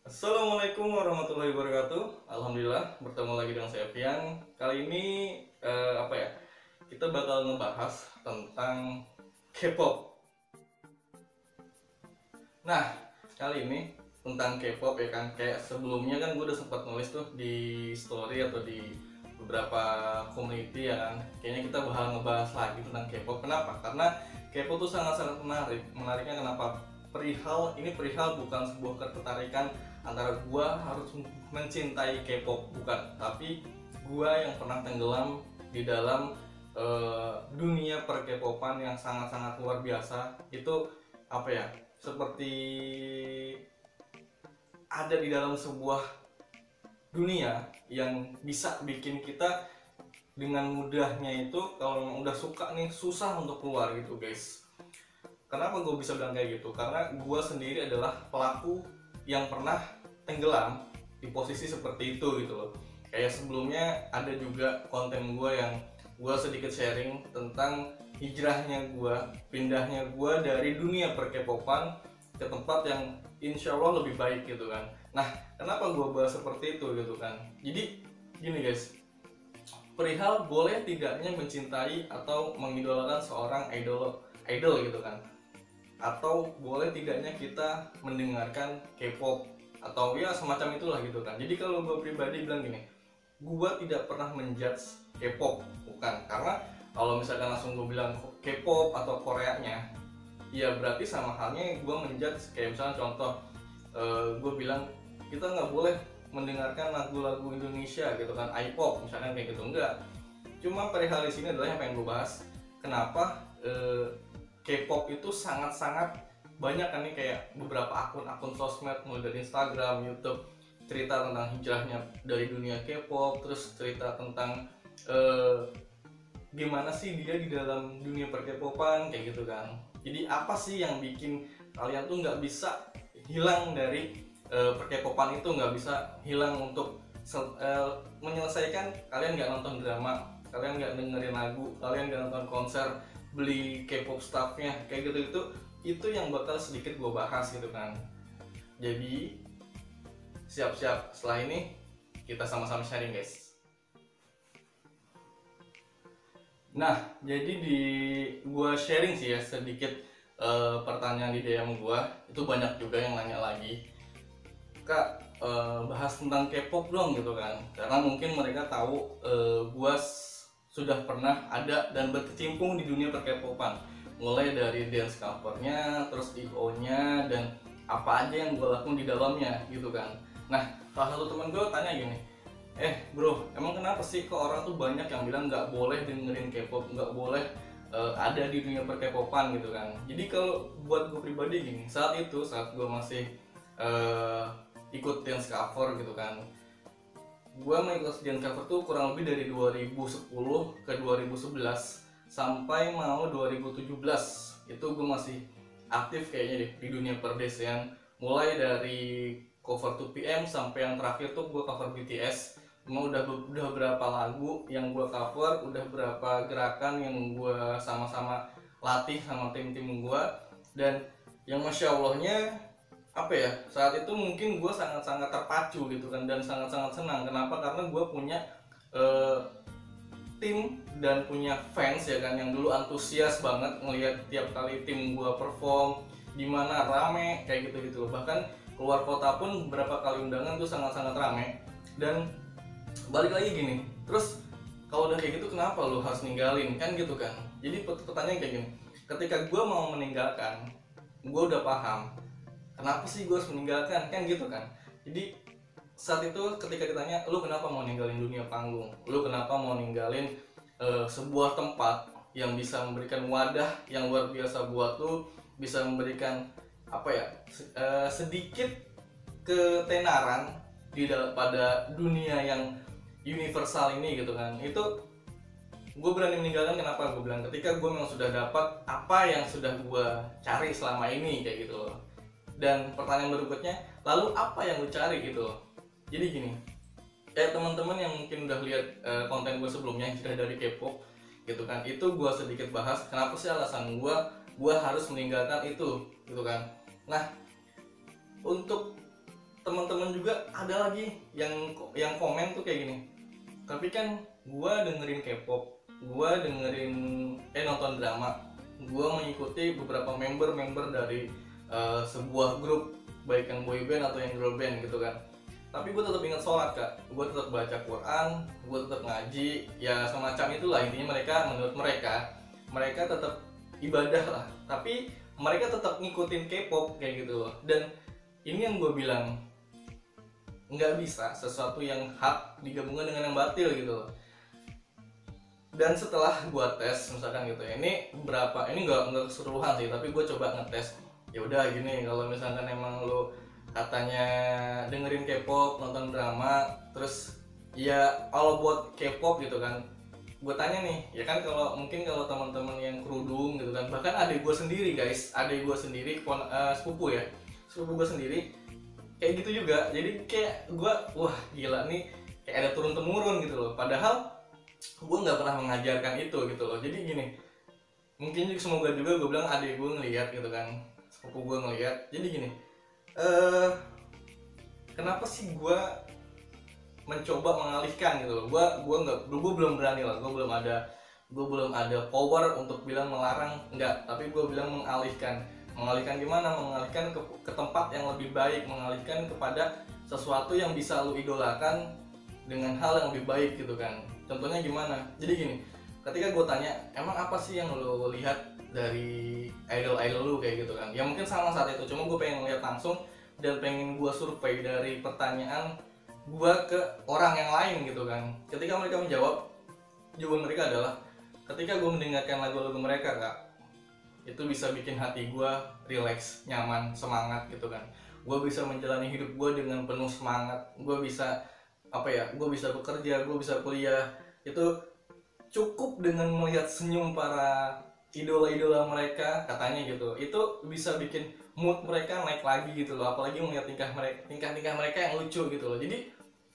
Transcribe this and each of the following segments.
Assalamualaikum warahmatullahi wabarakatuh. Alhamdulillah bertemu lagi dengan saya Pian. Kali ini kita bakal ngebahas tentang K-pop. Nah, kali ini tentang K-pop ya kan. Kayak sebelumnya kan gue udah sempat nulis tuh di story atau di beberapa community ya kan. Kayaknya kita bakal ngebahas lagi tentang K-pop. Kenapa? Karena K-pop tuh sangat-sangat menarik. Menariknya kenapa? Perihal bukan sebuah ketertarikan antara gua harus mencintai K-pop, bukan, tapi gua yang pernah tenggelam di dalam dunia per K-popan yang sangat-sangat luar biasa. Itu seperti ada di dalam sebuah dunia yang bisa bikin kita dengan mudahnya itu kalau udah suka nih susah untuk keluar gitu guys. Kenapa gue bisa bilang kayak gitu? Karena gue sendiri adalah pelaku yang pernah tenggelam di posisi seperti itu gitu loh. Kayak sebelumnya ada juga konten gue yang gue sedikit sharing tentang hijrahnya gue, pindahnya gue dari dunia per-K-popan ke tempat yang insya Allah lebih baik gitu kan. Nah, kenapa gue bahas seperti itu gitu kan? Jadi gini guys, perihal boleh tidaknya mencintai atau mengidolakan seorang idol gitu kan, atau boleh tidaknya kita mendengarkan K-pop atau ya semacam itulah gitu kan. Jadi kalau gue pribadi bilang gini, gue tidak pernah menjudge K-pop, bukan, karena kalau misalkan langsung gue bilang K-pop atau Koreanya, ya berarti sama halnya gue menjudge. Kayak misalnya contoh, gue bilang kita nggak boleh mendengarkan lagu-lagu Indonesia gitu kan, I-pop misalkan kayak gitu, enggak. Cuma perihal di sini adalah yang pengen gue bahas, kenapa K-pop itu sangat-sangat banyak kan nih, kayak beberapa akun-akun sosmed mulai dari Instagram, YouTube, cerita tentang hijrahnya dari dunia K-pop, terus cerita tentang gimana sih dia di dalam dunia per-K-popan kayak gitu kan. Jadi apa sih yang bikin kalian tuh nggak bisa hilang dari per-K-popan itu, nggak bisa hilang untuk menyelesaikan. Kalian nggak nonton drama, kalian nggak dengerin lagu, kalian nggak nonton konser, beli K-pop stuffnya kayak gitu, itu yang bakal sedikit gue bahas gitu kan. Jadi siap-siap, setelah ini kita sama-sama sharing guys. Nah, jadi di gue sharing sih ya sedikit pertanyaan di DM gue, itu banyak juga yang nanya lagi, Kak, bahas tentang K-pop dong gitu kan. Karena mungkin mereka tahu gue sudah pernah ada dan berkecimpung di dunia per-K-popan, mulai dari dance covernya, terus IO-nya, dan apa aja yang gue lakukan di dalamnya gitu kan. Nah, salah satu teman gue tanya gini, bro, emang kenapa sih kok orang tuh banyak yang bilang nggak boleh dengerin K-pop, nggak boleh ada di dunia per-K-popan gitu kan. Jadi kalau buat gue pribadi gini, saat gue masih ikut dance cover gitu kan, gue mengikuti dance cover tuh kurang lebih dari 2010 ke 2011 sampai mau 2017 itu gue masih aktif kayaknya deh di dunia perdesean, mulai dari cover 2PM sampai yang terakhir tuh gue cover BTS. Emang udah berapa lagu yang gue cover, udah berapa gerakan yang gue sama-sama latih sama tim-tim gue, dan yang masya Allahnya saat itu mungkin gue sangat-sangat terpacu gitu kan, dan sangat-sangat senang. Kenapa? Karena gue punya tim dan punya fans ya kan, yang dulu antusias banget ngelihat tiap kali tim gue perform di mana rame kayak gitu loh. Bahkan keluar kota pun beberapa kali undangan tuh sangat-sangat rame. Dan balik lagi gini, terus kalau udah kayak gitu kenapa lu harus ninggalin kan gitu kan. Jadi pertanyaan kayak gini, ketika gue mau meninggalkan, gue udah paham kenapa sih gue harus meninggalkan kan gitu kan. Jadi saat itu ketika ditanya, lu kenapa mau ninggalin dunia panggung, lu kenapa mau ninggalin sebuah tempat yang bisa memberikan wadah yang luar biasa buat lu, bisa memberikan sedikit ketenaran pada dunia yang universal ini gitu kan. Itu gue berani meninggalkan. Kenapa gue bilang, ketika gue memang sudah dapat apa yang sudah gue cari selama ini kayak gitu loh. Dan pertanyaan berikutnya, lalu apa yang lu cari gitu loh. Jadi gini, kayak teman-teman yang mungkin udah lihat konten gue sebelumnya yang sudah dari K-pop gitu kan, itu gue sedikit bahas kenapa sih alasan gue harus meninggalkan itu gitu kan. Nah, untuk teman-teman teman-teman juga ada lagi yang komen tuh kayak gini, tapi kan gua dengerin K-pop, gua dengerin nonton drama, gua mengikuti beberapa member dari sebuah grup, baik yang boy band atau yang girl band gitu kan, tapi gue tetap ingat sholat kak, gue tetap baca Quran, gue tetap ngaji, ya semacam itulah intinya. Menurut mereka tetap ibadah lah, tapi mereka tetap ngikutin K-pop kayak gitu loh. Dan ini yang gue bilang, nggak bisa sesuatu yang hak digabungkan dengan yang batil gitu loh. Dan setelah gue tes misalkan gitu ya, ini nggak keseluruhan sih, tapi gue coba ngetes. Ya udah gini, kalau misalkan emang lo katanya dengerin K-pop, nonton drama, terus ya kalau buat K-pop gitu kan, gue tanya nih, ya kan kalau teman-teman yang kerudung gitu kan, bahkan adik gue sendiri guys, sepupu gue sendiri kayak gitu juga. Jadi kayak gue, wah gila nih, kayak ada turun temurun gitu loh, padahal gue nggak pernah mengajarkan itu gitu loh. Jadi gini, mungkin semoga juga gue bilang adik gue ngelihat gitu kan, sepupu gue ngelihat. Jadi gini, kenapa sih gue mencoba mengalihkan gitu loh. Gue belum berani lah, gue belum ada power untuk bilang melarang, enggak, tapi gue bilang mengalihkan gimana, mengalihkan ke tempat yang lebih baik, mengalihkan kepada sesuatu yang bisa lu idolakan dengan hal yang lebih baik gitu kan. Contohnya gimana? Jadi gini, ketika gue tanya, emang apa sih yang lu lihat dari idol lu kayak gitu kan, ya mungkin sama saat itu, cuma gue pengen lihat langsung dan pengen gue survei dari pertanyaan gue ke orang yang lain gitu kan. Ketika mereka menjawab, jawaban mereka adalah, ketika gue mendengarkan lagu-lagu mereka kak, itu bisa bikin hati gue relax, nyaman, semangat gitu kan. Gue bisa menjalani hidup gue dengan penuh semangat, gue bisa bekerja, gue bisa kuliah. Itu cukup dengan melihat senyum para idola-idola mereka katanya gitu, itu bisa bikin mood mereka naik lagi gitu loh. Apalagi melihat tingkah mereka yang lucu gitu loh. Jadi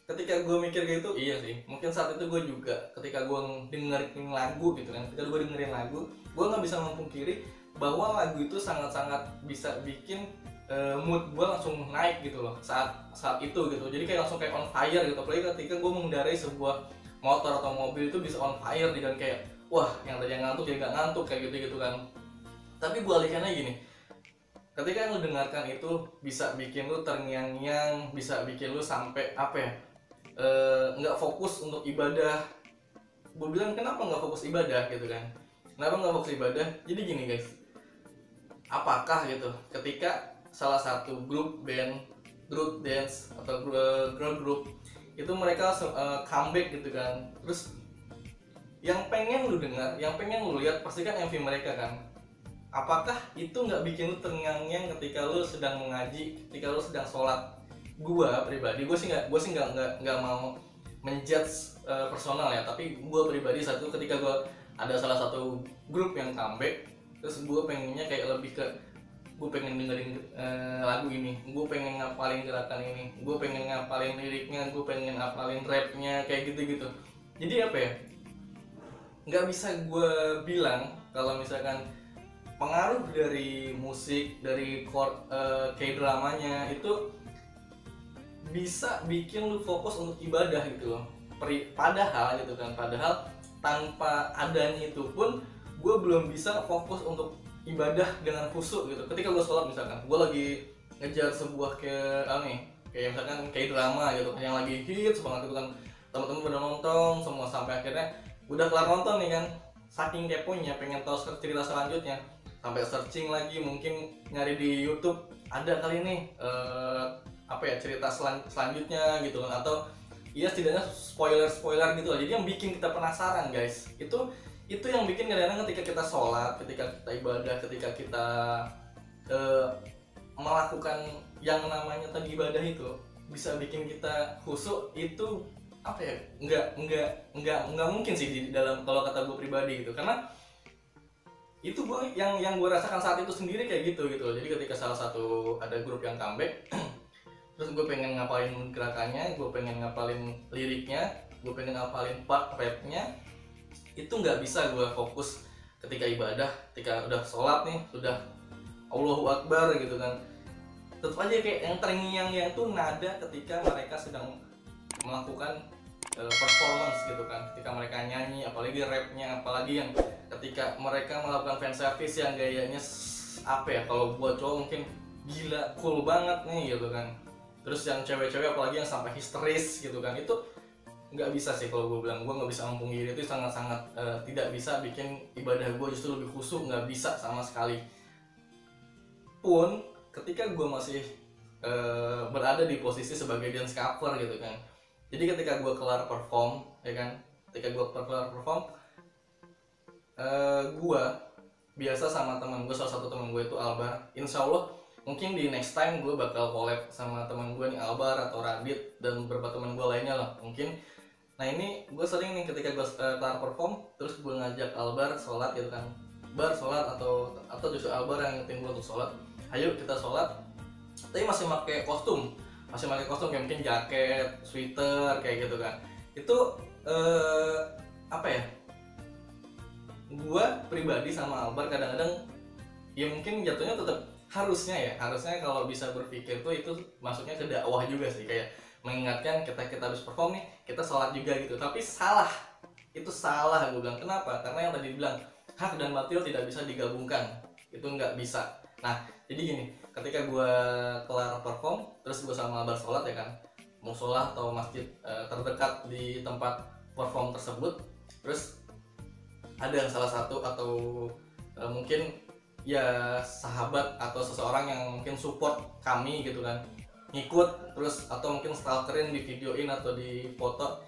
ketika gue mikir kayak gitu, iya sih, mungkin saat itu gue juga ketika gue dengerin lagu gitu kan, ketika gue dengerin lagu, gue nggak bisa memungkiri bahwa lagu itu sangat-sangat bisa bikin mood gue langsung naik gitu loh saat itu gitu. Jadi kayak langsung kayak on fire gitu. Apalagi ketika gue mengendarai sebuah motor atau mobil, itu bisa on fire dan kayak wah, yang tadi ngantuk jadi nggak ngantuk kayak gitu kan. Tapi gue alihkannya gini, ketika lu dengarkan itu bisa bikin lu terngiang-ngiang, bisa bikin lu sampai nggak fokus untuk ibadah. Gue bilang kenapa nggak fokus ibadah gitu kan, kenapa nggak fokus ibadah? Jadi gini guys, apakah gitu ketika salah satu grup band, grup dance atau girl group itu mereka comeback gitu kan, terus yang pengen lu dengar, yang pengen lu lihat pasti kan MV mereka kan. Apakah itu nggak bikin lu terngiang-ngiang ketika lu sedang mengaji, ketika lu sedang sholat? Gua pribadi, gue sih nggak mau menjudge personal ya, tapi gue pribadi ketika gue ada salah satu grup yang comeback, terus gue pengennya kayak lebih ke, gue pengen dengerin lagu ini, gue pengen ngapalin gerakan ini, gue pengen ngapalin liriknya, gue pengen ngapalin rapnya kayak gitu. Jadi apa ya, nggak bisa gue bilang kalau misalkan pengaruh dari musik, dari K-dramanya itu bisa bikin lu fokus untuk ibadah gitu loh. Padahal gitu kan, padahal tanpa adanya itu pun gue belum bisa fokus untuk ibadah dengan khusyuk gitu. Ketika gue sholat misalkan, gue lagi ngejar sebuah kayak misalkan K-drama gitu yang lagi hits banget gitu kan, teman-teman udah nonton semua sampai akhirnya udah kelar nonton nih kan, saking keponya pengen tahu cerita selanjutnya, sampai searching lagi, mungkin nyari di YouTube ada kali nih cerita selanjutnya gitu kan, atau ya setidaknya spoiler gitu lah. Jadi yang bikin kita penasaran guys, itu yang bikin kadang-kadang ketika kita sholat, ketika kita ibadah, ketika kita melakukan yang namanya tadi ibadah itu bisa bikin kita khusyuk. Itu nggak mungkin sih di dalam, kalau kata gue pribadi gitu, karena itu yang gue rasakan saat itu sendiri kayak gitu. Jadi ketika salah satu ada grup yang comeback terus gue pengen ngapalin gerakannya, gue pengen ngapalin liriknya, gue pengen ngapalin part rapnya, itu nggak bisa gue fokus ketika ibadah, ketika udah sholat nih, sudah Allahu Akbar gitu kan. tetap aja kayak yang terngiang-ngiang itu nada ketika mereka sedang melakukan performance gitu kan, ketika mereka nyanyi, apalagi rapnya, apalagi yang ketika mereka melakukan fan service yang gayanya apa ya, kalau buat cowok mungkin gila cool banget nih gitu kan. Terus yang cewek-cewek apalagi yang sampai histeris gitu kan, itu nggak bisa sih kalau gue bilang. Gue nggak bisa memungkiri itu sangat-sangat tidak bisa bikin ibadah gue justru lebih khusyuk, nggak bisa sama sekali. Pun ketika gue masih berada di posisi sebagai dance cover gitu kan, jadi ketika gue kelar perform ya kan, ketika gue kelar perform gue biasa sama teman gue, salah satu teman gue itu Albar. Insya Allah mungkin di next time gue bakal collab sama teman gue nih, Albar atau Radit dan beberapa teman gue lainnya lah mungkin. Nah ini gue sering nih ketika gue kelar perform terus gue ngajak Albar sholat gitu kan, Bar sholat, atau justru Albar yang ngetin gue untuk sholat, ayo kita sholat, tapi masih pakai kostum kayak mungkin jaket, sweater kayak gitu kan. Itu apa ya, gue pribadi sama Albar kadang-kadang ya mungkin jatuhnya tetap harusnya kalau bisa berpikir tuh itu masuknya ke dakwah juga sih, kayak mengingatkan kita habis perform nih kita sholat juga gitu. Tapi salah, itu salah gue bilang. Kenapa? Karena yang tadi dibilang hak dan batil tidak bisa digabungkan, itu nggak bisa. Nah jadi gini, ketika gue kelar perform terus gue sama Albar sholat ya kan, musola atau masjid terdekat di tempat perform tersebut. Terus ada salah satu atau mungkin ya sahabat atau seseorang yang mungkin support kami gitu kan, ngikut terus atau mungkin stalkerin, di videoin atau di foto.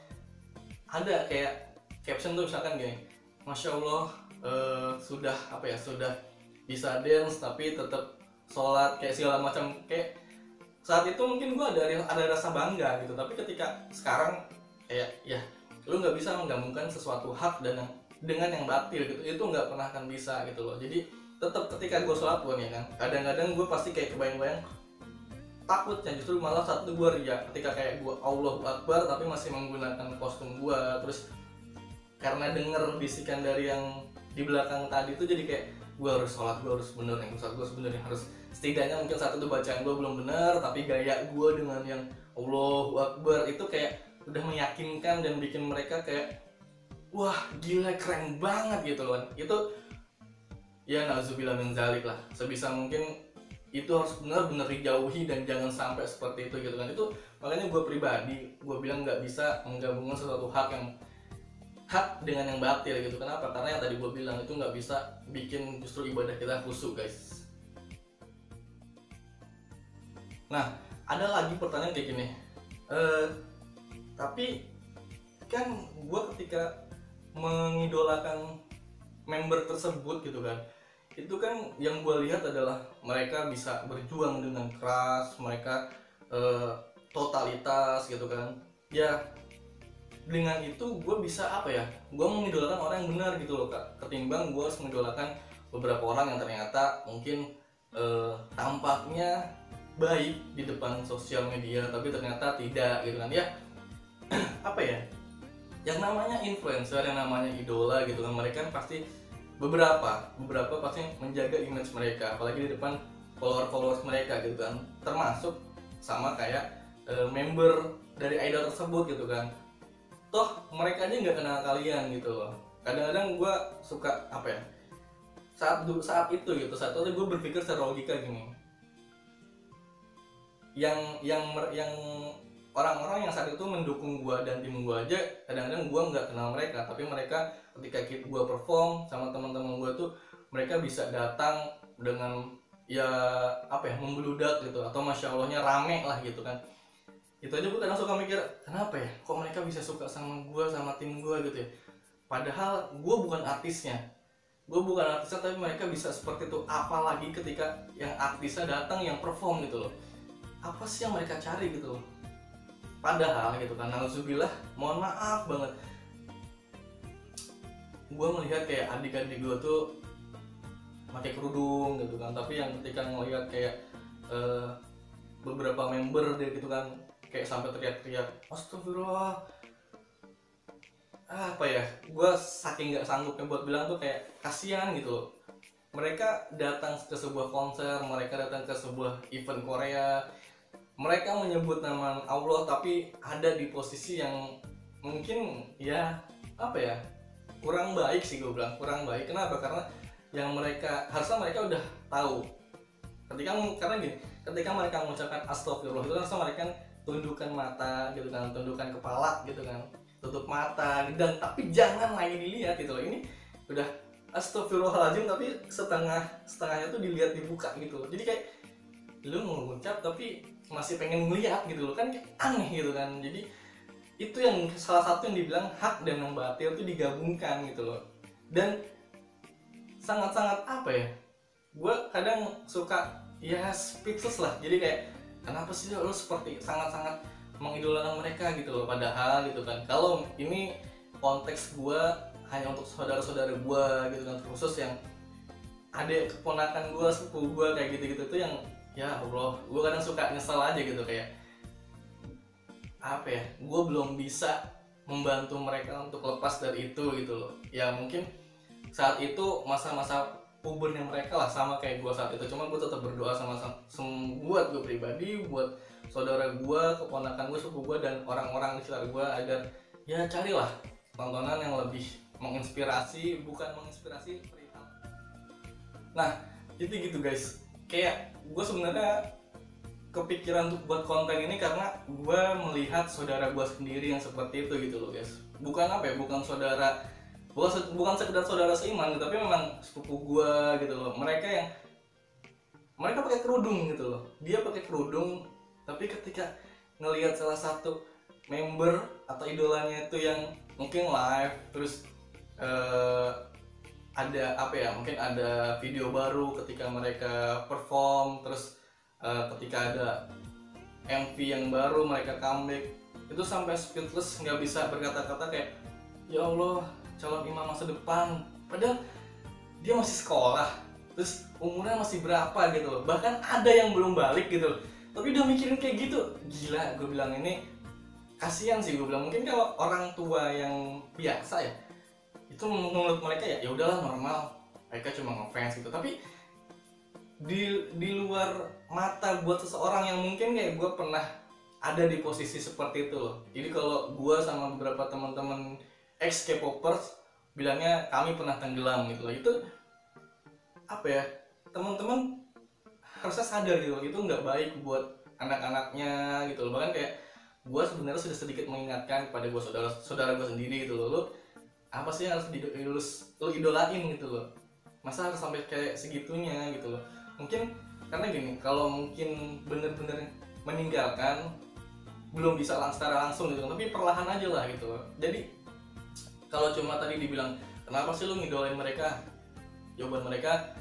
Ada kayak caption tuh misalkan gini, Masya Allah sudah apa ya, sudah bisa dance tapi tetap sholat kayak segala macam. Kayak saat itu mungkin gue ada rasa bangga gitu, tapi ketika sekarang kayak ya lu nggak bisa menggabungkan sesuatu hak dengan yang batil gitu, itu nggak pernah akan bisa gitu loh. Jadi tetap ketika gue sholat pun ya kan, kadang-kadang gue pasti kayak kebayang-bayang takutnya justru malah saat itu gue ria ketika kayak gue Allahu Akbar tapi masih menggunakan kostum gue. Terus karena denger bisikan dari yang di belakang tadi itu jadi kayak gue harus sholat, gue harus bener yang sholat, gue harus bener yang harus setidaknya mungkin saat itu bacaan gue belum bener tapi gaya gue dengan yang Allahu Akbar itu kayak udah meyakinkan dan bikin mereka kayak wah gila keren banget gitu loh. Itu ya na'udzubillah min dzalik lah, sebisa mungkin itu harus benar-benar dijauhi dan jangan sampai seperti itu gitu kan. Itu makanya gue pribadi gue bilang nggak bisa menggabungkan sesuatu hak dengan yang batil gitu. Kenapa? Karena yang tadi gue bilang itu nggak bisa bikin justru ibadah kita khusyuk guys. Nah ada lagi pertanyaan kayak gini, tapi kan gue ketika mengidolakan member tersebut gitu kan, itu kan yang gue lihat adalah mereka bisa berjuang dengan keras, mereka totalitas gitu kan. Ya dengan itu gue bisa apa ya, gue mengidolakan orang yang benar gitu loh kak, ketimbang gue harus mengidolakan beberapa orang yang ternyata mungkin tampaknya baik di depan sosial media tapi ternyata tidak gitu kan ya. Apa ya, yang namanya influencer, yang namanya idola gitu kan, mereka kan pasti beberapa pasti menjaga image mereka apalagi di depan followers mereka gitu kan, termasuk sama kayak member dari idol tersebut gitu kan. Toh mereka aja nggak kenal kalian gitu loh. Kadang-kadang gue suka apa ya, saat itu gue berpikir secara logika gini, yang orang-orang yang saat itu mendukung gue dan tim gue aja kadang-kadang gue nggak kenal mereka, tapi mereka ketika gue perform sama teman-teman gue tuh mereka bisa datang dengan ya apa ya, membludak gitu atau masya Allahnya rame lah gitu kan. Itu aja gue kadang suka mikir kenapa ya kok mereka bisa suka sama gue sama tim gue gitu ya, padahal gue bukan artisnya tapi mereka bisa seperti itu. Apalagi ketika yang artisnya datang yang perform gitu loh, apa sih yang mereka cari gitu loh. Padahal gitu kan, na'udzubillah, mohon maaf banget, gue melihat kayak adik-adik gue tuh pakai kerudung gitu kan, tapi yang ketika ngelihat kayak beberapa member dia gitu kan kayak sampai teriak-teriak astagfirullah, apa ya, gue saking nggak sanggupnya buat bilang tuh kayak kasihan gitu loh. mereka datang ke sebuah konser, mereka datang ke sebuah event Korea, mereka menyebut nama Allah tapi ada di posisi yang mungkin ya apa ya, kurang baik sih, gue bilang kurang baik. Kenapa? Karena yang mereka harusnya mereka udah tahu karena gini, ketika mereka mengucapkan astagfirullah itu kan harusnya mereka tundukkan mata gitu kan, tundukkan kepala gitu kan, tutup mata, dan tapi jangan lagi dilihat gitu loh. Ini udah astagfirullahaladzim tapi setengahnya tuh dilihat, dibuka gitu loh. Jadi kayak lu mau ngucap tapi masih pengen ngeliat gitu loh, kan kayak aneh gitu kan. Jadi itu yang salah satu yang dibilang hak dan yang batil itu digabungkan gitu loh. Dan sangat-sangat apa ya, gue kadang suka ya speechless lah. Jadi kayak kenapa sih lu seperti sangat-sangat mengidolakan mereka gitu loh, padahal gitu kan kalau ini konteks gue hanya untuk saudara-saudara gue gitu kan, khusus yang adik keponakan gue, sepupu gue kayak gitu-gitu tuh yang ya Allah, gue kadang suka nyesel aja gitu, kayak apa ya, gue belum bisa membantu mereka untuk lepas dari itu gitu loh. Ya mungkin saat itu masa-masa pubernya mereka lah, sama kayak gue saat itu. Cuma gue tetap berdoa sama buat gue pribadi, buat saudara gue, keponakan gue, sepupu gue, dan orang-orang di sekitar gue, agar ya carilah tontonan yang lebih menginspirasi, bukan menginspirasi perihal. Nah jadi gitu guys, kayak gue sebenarnya kepikiran untuk buat konten ini karena gue melihat saudara gue sendiri yang seperti itu gitu loh guys. Bukan apa ya, bukan sekedar saudara seiman, tapi memang sepupu gue gitu loh. Mereka pakai kerudung gitu loh. Dia pakai kerudung, tapi ketika ngelihat salah satu member atau idolanya itu yang mungkin live, terus ada apa ya, mungkin ada video baru ketika mereka perform, terus ketika ada MV yang baru mereka comeback, itu sampai speechless, nggak bisa berkata-kata, kayak ya Allah, calon imam masa depan. Padahal dia masih sekolah, terus umurnya masih berapa gitu loh, bahkan ada yang belum balik gitu loh, tapi udah mikirin kayak gitu. Gila, gue bilang ini kasihan sih, gue bilang. Mungkin kalau orang tua yang biasa ya, itu menurut mereka ya udahlah normal, mereka cuma ngefans gitu. Tapi di luar mata buat seseorang yang mungkin kayak gue pernah ada di posisi seperti itu loh. Jadi kalau gue sama beberapa teman-teman ex K-popers bilangnya kami pernah tenggelam gitu loh. Itu apa ya, teman-teman harusnya sadar gitu loh, itu nggak baik buat anak-anaknya gitu loh. Bahkan kayak gue sebenarnya sudah sedikit mengingatkan kepada gue, saudara gue sendiri gitu loh, lu apa sih yang harus lu idolain gitu loh, masa harus sampai kayak segitunya gitu loh. Mungkin karena gini, kalau mungkin bener-bener meninggalkan belum bisa secara langsung gitu, tapi perlahan aja lah gitu loh. Jadi kalau cuma tadi dibilang kenapa sih lu ngidolain mereka, jawaban mereka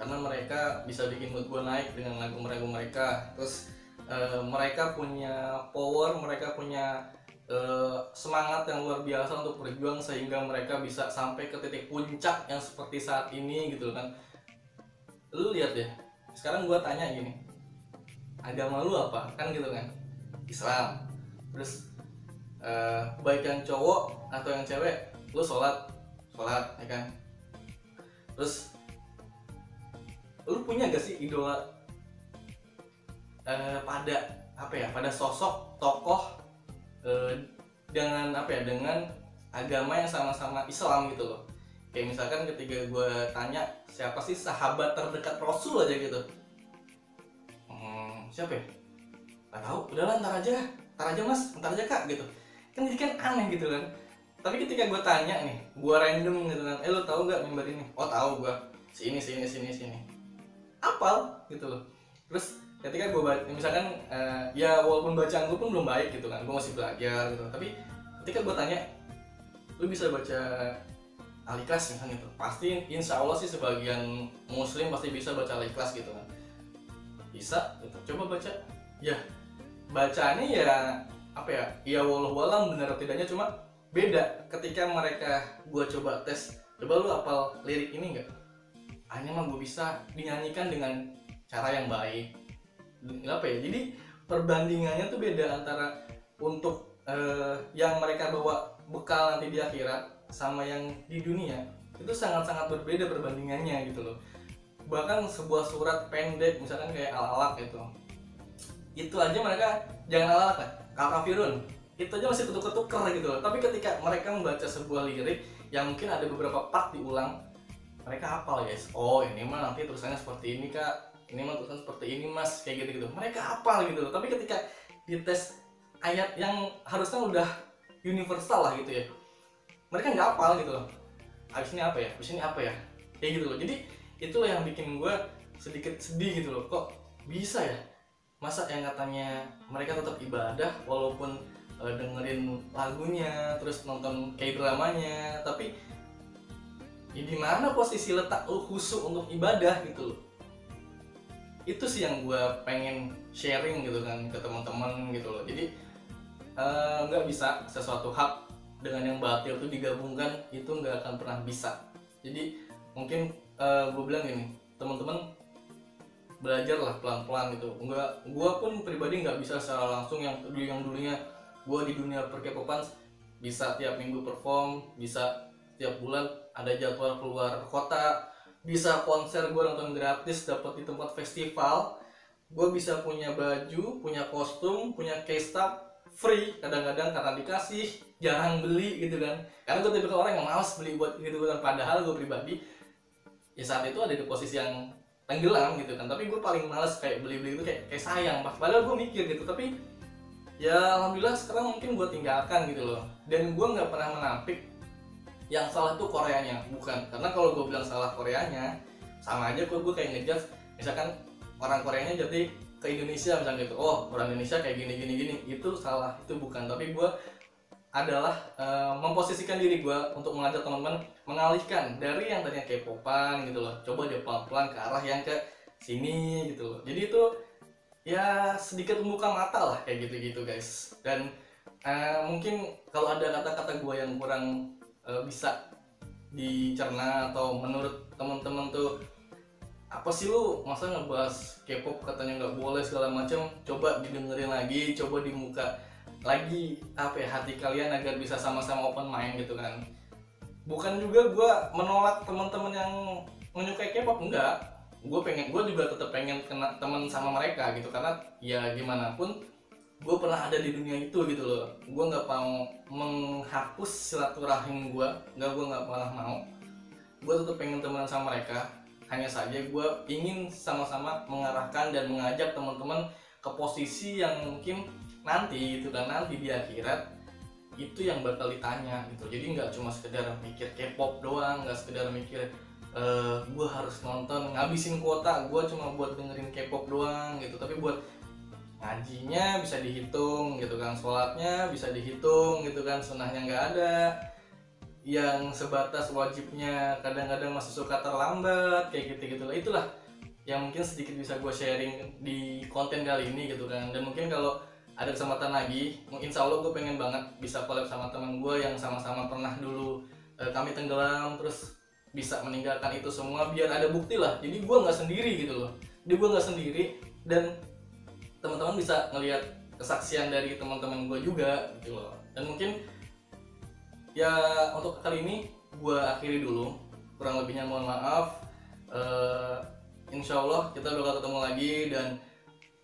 karena mereka bisa bikin mood gue naik dengan lagu-lagu mereka. Terus mereka punya power, mereka punya semangat yang luar biasa untuk berjuang sehingga mereka bisa sampai ke titik puncak yang seperti saat ini gitu kan. Lu lihat deh, sekarang gue tanya gini, agama lu apa? Kan gitu kan, Islam. Terus baik yang cowok atau yang cewek, lu sholat ya kan. Terus lu punya gak sih idola pada apa ya, pada sosok tokoh dengan apa ya, dengan agama yang sama-sama Islam gitu loh. Kayak misalkan ketika gue tanya siapa sih sahabat terdekat Rasul aja gitu, siapa ya, nggak tahu, udahlah ntar aja mas, ntar aja kak gitu kan. Jadi kan aneh gitu kan. Tapi ketika gue tanya nih, gue random gitu kan, lo tahu nggak member ini? Oh tahu gue, sini apal gitu loh. Terus ketika gue misalkan ya walaupun bacaan gue pun belum baik gitu kan, gue masih belajar gitu, tapi ketika gue tanya lu bisa baca Al-Ikhlas misalnya gitu, pasti insya Allah sih sebagian muslim pasti bisa baca Al-Ikhlas gitu kan, bisa gitu. Coba baca, ya bacaannya ya apa ya, ya wallahualam benar atau tidaknya, cuma beda ketika mereka gue coba tes, coba lu hafal lirik ini enggak, hanya mah gue bisa dinyanyikan dengan cara yang baik. Apa ya, jadi perbandingannya tuh beda antara untuk yang mereka bawa bekal nanti di akhirat sama yang di dunia, itu sangat-sangat berbeda perbandingannya gitu loh. bahkan sebuah surat pendek misalkan kayak al-alaq itu aja mereka, jangan al-alaq lah, kafirun itu aja masih ketuk-ketuker gitu loh. Tapi ketika mereka membaca sebuah lirik yang mungkin ada beberapa part diulang, mereka hafal guys. Oh ini mah nanti tulisannya seperti ini kak, ini mah tulisan seperti ini mas, kayak gitu gitu. Mereka hafal gitu loh. Tapi ketika dites ayat yang harusnya udah universal lah gitu ya, mereka nggak hafal gitu loh. Abis ini apa ya? Abis ini apa ya? Kayak gitu loh. Jadi itulah yang bikin gue sedikit sedih gitu loh. Kok bisa ya? Masa yang katanya mereka tetap ibadah walaupun dengerin lagunya, terus nonton K-dramanya, tapi ya di mana posisi letak lu khusyuk untuk ibadah gitu loh. Itu sih yang gue pengen sharing gitu kan ke teman-teman gitu loh. Jadi nggak bisa sesuatu hak dengan yang batil itu digabungkan, itu nggak akan pernah bisa. Jadi mungkin gue bilang gini, teman-teman belajarlah pelan-pelan gitu. Gue pun pribadi nggak bisa secara langsung yang dulunya gue di dunia per-K-popan bisa tiap minggu perform, bisa tiap bulan ada jadwal keluar kota, bisa konser gue nonton gratis dapat di tempat festival, gue bisa punya baju, punya kostum, punya case tab free kadang-kadang karena dikasih, jarang beli gitu kan. Karena gue tipe orang yang malas beli buat gitu kan. Padahal gue pribadi ya saat itu ada di posisi yang tenggelam gitu kan, tapi gue paling males kayak beli-beli itu kayak sayang. Padahal gue mikir gitu, tapi ya alhamdulillah sekarang mungkin gue tinggalkan gitu loh. Dan gue nggak pernah menampik yang salah tuh Koreanya, bukan. Karena kalau gue bilang salah Koreanya, sama aja gue kayak ngejudge misalkan orang Koreanya jadi ke Indonesia misalnya gitu, oh orang Indonesia kayak gini, itu salah, itu bukan. Tapi gue adalah memposisikan diri gue untuk mengajak teman-teman mengalihkan dari yang tadinya K-popan gitu loh, coba dia pelan-pelan ke arah yang ke sini gitu loh. Jadi itu ya sedikit membuka mata lah kayak gitu-gitu guys. Dan mungkin kalau ada kata-kata gue yang kurang bisa dicerna atau menurut teman-teman tuh apa sih lu masa ngebahas K-pop katanya nggak boleh segala macam, coba didengerin lagi, coba dibuka lagi apa ya hati kalian agar bisa sama-sama open mind gitu kan. Bukan juga gue menolak teman-teman yang menyukai K-pop, enggak. Gue juga tetap pengen kena teman sama mereka gitu, karena ya gimana pun gue pernah ada di dunia itu gitu loh. Gue nggak mau menghapus silaturahim gue nggak pernah mau. Gue tetap pengen temenan sama mereka. Hanya saja gue ingin sama-sama mengarahkan dan mengajak teman-teman ke posisi yang mungkin nanti itu kan, nanti di akhirat itu yang bakal ditanya gitu. Jadi nggak cuma sekedar mikir K-pop doang, nggak sekedar mikir gue harus nonton ngabisin kuota gue cuma buat dengerin K-pop doang gitu, tapi buat ngajinya bisa dihitung gitu kan, sholatnya bisa dihitung gitu kan, sunnahnya nggak ada, yang sebatas wajibnya kadang-kadang masih suka terlambat kayak gitu lah. Itulah yang mungkin sedikit bisa gue sharing di konten kali ini gitu kan. Dan mungkin kalau ada kesempatan lagi, insya Allah gue pengen banget bisa collab sama teman gue yang sama-sama pernah dulu kami tenggelam, terus bisa meninggalkan itu semua biar ada bukti lah. Jadi gue nggak sendiri gitu loh. Jadi gue nggak sendiri dan teman-teman bisa ngelihat kesaksian dari teman-teman gue juga gitu loh. Dan mungkin ya untuk kali ini gue akhiri dulu. Kurang lebihnya mohon maaf. Insya Allah kita bakal ketemu lagi dan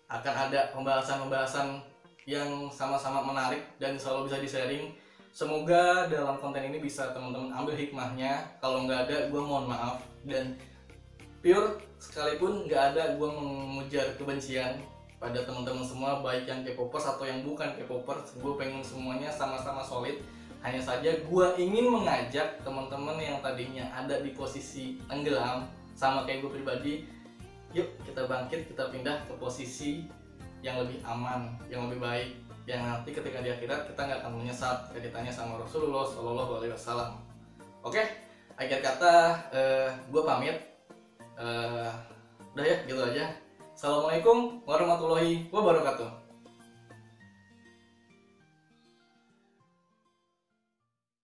akan ada pembahasan-pembahasan yang sama-sama menarik dan selalu bisa di-sharing. Semoga dalam konten ini bisa teman-teman ambil hikmahnya. Kalau nggak ada, gue mohon maaf. Dan pure sekalipun nggak ada, gue mengujar kebencian pada teman-teman semua, baik yang K-popers atau yang bukan K-popers. Gue pengen semuanya sama-sama solid. Hanya saja gue ingin mengajak teman-teman yang tadinya ada di posisi tenggelam sama kayak gue pribadi, yuk kita bangkit, kita pindah ke posisi yang lebih aman, yang lebih baik, yang nanti ketika di akhirat kita nggak akan menyesal ketika ditanya sama Rasulullah Shallallahu Alaihi Wasallam. Oke, akhir kata gue pamit. Udah ya, gitu aja. Assalamualaikum warahmatullahi wabarakatuh.